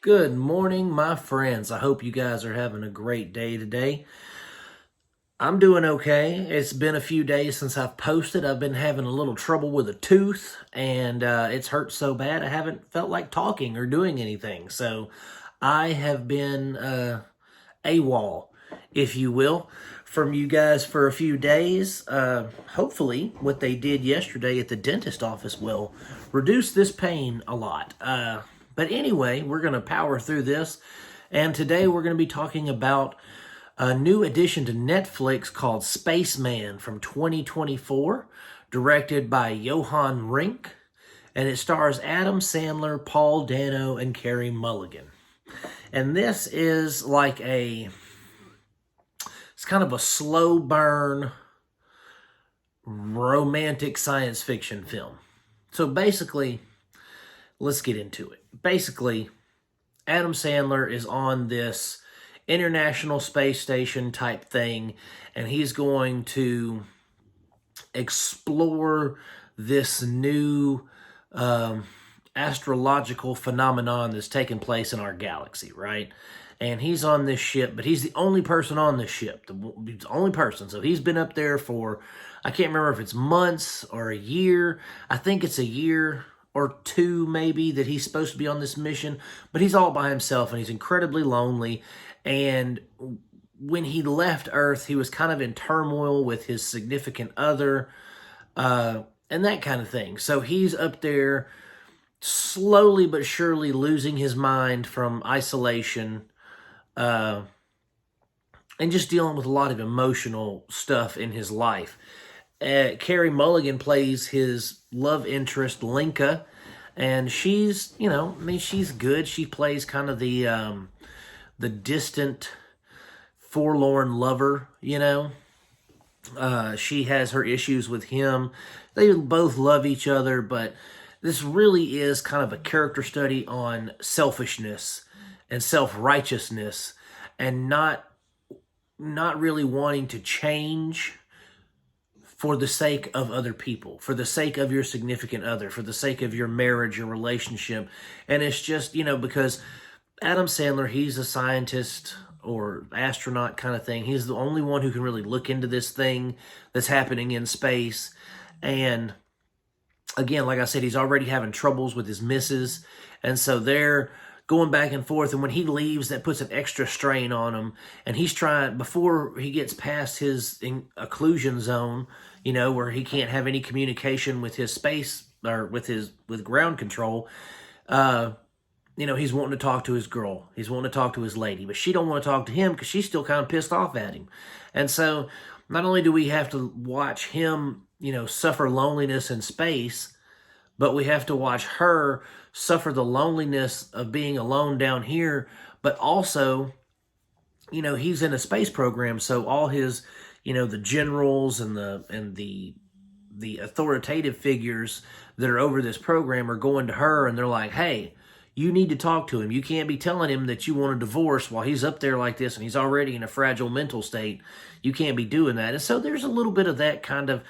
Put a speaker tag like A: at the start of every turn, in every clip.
A: Good morning, my friends. I hope you guys are having a great day today. I'm doing okay. It's been a few days since I've posted. I've been having a little trouble with a tooth, and it's hurt so bad I haven't felt like talking or doing anything. So I have been AWOL, if you will, from you guys for a few days. Hopefully, what they did yesterday at the dentist office will reduce this pain a lot. But anyway, we're going to power through this. And today we're going to be talking about a new addition to Netflix called Spaceman from 2024, directed by Johan Rink. And it stars Adam Sandler, Paul Dano, and Carey Mulligan. And this is like it's kind of a slow burn romantic science fiction film. So basically, let's get into it. Basically, Adam Sandler is on this International Space Station type thing, and he's going to explore this new astrological phenomenon that's taking place in our galaxy, right? And he's on this ship, but he's the only person on this ship. He's the only person. So he's been up there for, I can't remember if it's months or a year. I think it's a year or two maybe that he's supposed to be on this mission, but he's all by himself and he's incredibly lonely. And when he left Earth, he was kind of in turmoil with his significant other and that kind of thing. So he's up there slowly but surely losing his mind from isolation and just dealing with a lot of emotional stuff in his life. Carey Mulligan plays his love interest, Linka, and she's, she's good. She plays kind of the distant, forlorn lover, She has her issues with him. They both love each other, but this really is kind of a character study on selfishness and self-righteousness and not really wanting to change for the sake of other people, for the sake of your significant other, for the sake of your marriage, your relationship. And it's just, because Adam Sandler, he's a scientist or astronaut kind of thing. He's the only one who can really look into this thing that's happening in space. And again, like I said, he's already having troubles with his missus. And so they're going back and forth. And when he leaves, that puts an extra strain on him. And he's trying, before he gets past his occlusion zone, where he can't have any communication with his space or with ground control, he's wanting to talk to his girl. He's wanting to talk to his lady, but she don't want to talk to him because she's still kind of pissed off at him. And so not only do we have to watch him, suffer loneliness in space, but we have to watch her suffer the loneliness of being alone down here. But also, he's in a space program, so all his, the generals and the authoritative figures that are over this program are going to her, and they're like, hey, you need to talk to him. You can't be telling him that you want a divorce while he's up there like this and he's already in a fragile mental state. You can't be doing that. And so there's a little bit of that kind of,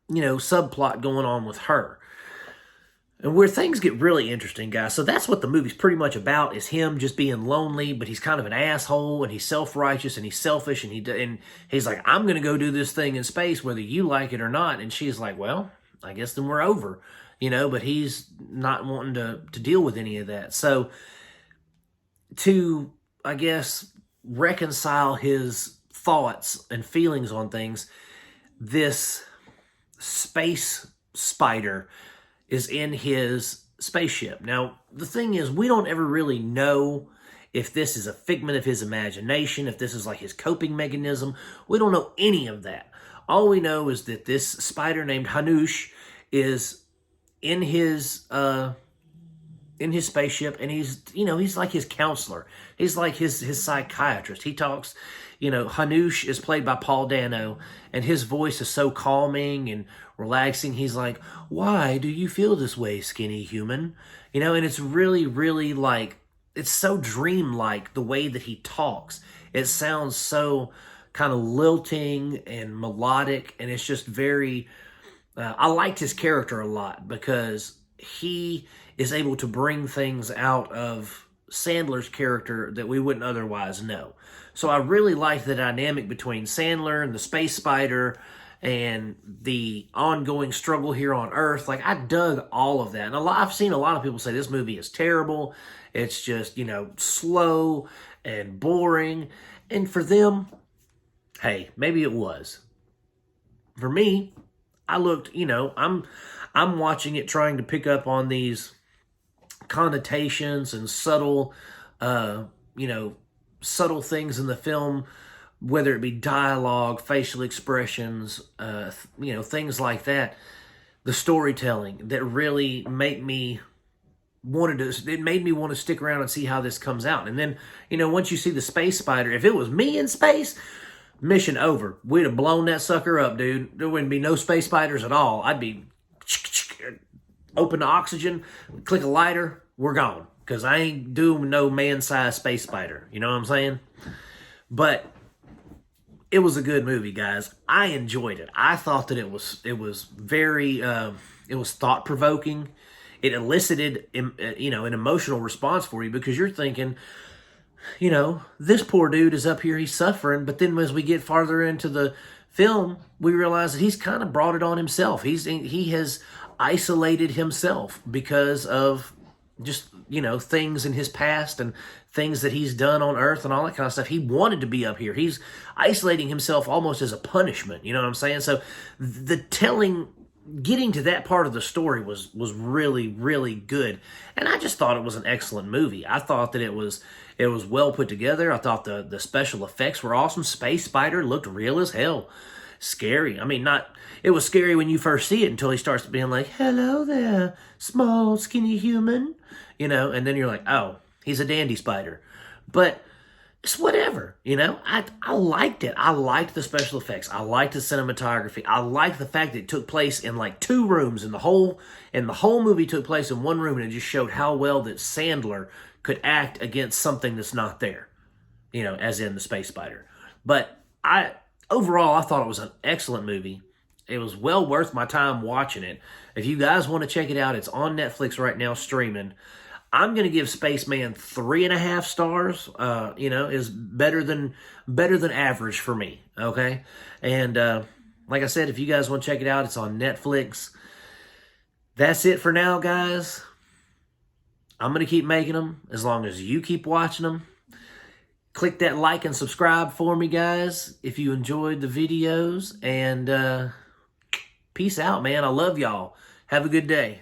A: subplot going on with her. And where things get really interesting, guys. So that's what the movie's pretty much about, is him just being lonely, but he's kind of an asshole, and he's self-righteous, and he's selfish, and he's like, I'm going to go do this thing in space whether you like it or not. And she's like, well, I guess then we're over, but he's not wanting to deal with any of that. So to, I guess, reconcile his thoughts and feelings on things, this space spider is in his spaceship. Now, the thing is, we don't ever really know if this is a figment of his imagination, if this is like his coping mechanism. We don't know any of that. All we know is that this spider named Hanush is in his spaceship, and he's like his counselor. He's like his psychiatrist. He talks, Hanush is played by Paul Dano, and his voice is so calming and relaxing. He's like, why do you feel this way, skinny human? And it's really, really like, it's so dreamlike the way that he talks. It sounds so kind of lilting and melodic, and it's just very I liked his character a lot because he is able to bring things out of Sandler's character that we wouldn't otherwise know. So I really liked the dynamic between Sandler and the space spider and the ongoing struggle here on Earth. Like, I dug all of that. And I've seen a lot of people say this movie is terrible. It's just, slow and boring. And for them, hey, maybe it was. For me, I looked, I'm watching it trying to pick up on these connotations and subtle, subtle things in the film, whether it be dialogue, facial expressions, things like that. The storytelling that really made me want to stick around and see how this comes out. And then, once you see the space spider, if it was me in space, mission over. We'd have blown that sucker up, dude. There wouldn't be no space spiders at all. I'd be open to oxygen, click a lighter, we're gone. Because I ain't doing no man-sized space spider. You know what I'm saying? But it was a good movie, guys. I enjoyed it. I thought that it was very it was thought-provoking. It elicited an emotional response for you because you're thinking, this poor dude is up here, he's suffering. But then as we get farther into the film, we realize that he's kind of brought it on himself. He has isolated himself because of just, things in his past and things that he's done on Earth and all that kind of stuff. He wanted to be up here. He's isolating himself almost as a punishment. You know what I'm saying? So getting to that part of the story was really, really good. And I just thought it was an excellent movie. I thought that it was well put together. I thought the special effects were awesome. Space Spider looked real as hell. Scary. I mean, it was scary when you first see it until he starts being like, hello there, small, skinny human. And then you're like, oh, he's a dandy spider. But it's whatever, I liked it. I liked the special effects. I liked the cinematography. I liked the fact that it took place in like 2 rooms, and the whole movie took place in 1 room, and it just showed how well that Sandler could act against something that's not there, as in the space spider. But overall, I thought it was an excellent movie. It was well worth my time watching it. If you guys want to check it out, it's on Netflix right now streaming. I'm going to give Spaceman 3.5 stars. Is better than average for me. Okay, and like I said, if you guys want to check it out, it's on Netflix. That's it for now, guys. I'm going to keep making them as long as you keep watching them. Click that like and subscribe for me, guys, if you enjoyed the videos. And peace out, man. I love y'all. Have a good day.